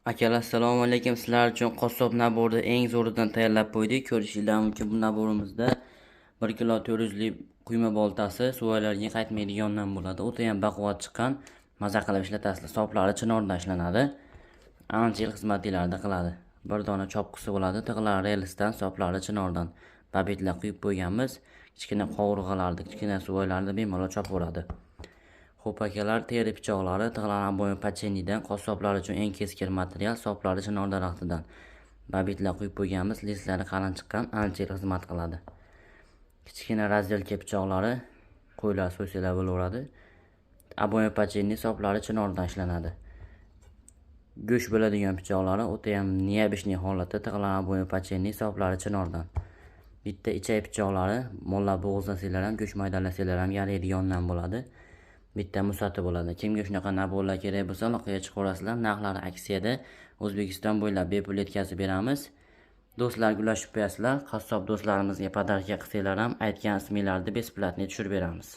Akalar assalomu alaykum. Sizlar uchun qassob naborida eng zo'ridan tayyorlab qo'ydik. Ko'rishingiz mumkin bu naborimizda 1 kilo 400 lik quyma boltasi suvalarga qaytmaydigandan bo'ladi. O'ta ham baquvvat chiqqan. Maza qilib ishlatasizlar. Soplari chinordan ishlanadi. Ancha yil xizmatlarda qiladi. Bir dona chopqisi bo'ladi. Tig'lari relsdan, soplari chinordan. Babetlar quyib qo'yganmiz. Kichkina qovurg'alarda, kichkina suvalarda bemalol chopaveradi. Xo'p akalar, teri pichoqlari tig'larni bo'yi pachenidan, qassoblar uchun eng keskin material soplari chinor daraxtidan. Babetlar quyib qo'yganmiz, lislari qalin chiqqan, ancha yil xizmat qiladi. Kichkina razdelka pichoqlari qo'ylar so'ysalar bo'laveradi. Aboya pacheni soplari chinordan ishlanadi. Go'sht bo'ladigan pichoqlari o'ta ham neobishniy holatda tig'larni aboya pacheni soplari chinordan. Bitta ichay pichoqlari molla bo'g'izlasalar ham, go'sht maydalasalar ham yaraydigandan bo'ladi. Bitta musati bo'ladi. Kimga shunaqa naborlar kerak bo'lsa, aloqaga chiqaverasizlar. Narxlari aksiyada O'zbekiston bo'ylab bepul yetkazib beramiz. Do'stlarga ulashib qo'yasizlar. Qassob do'stlarimizga podarka qilsanglar ham aytgan isminglarni besplatni tushirib beramiz.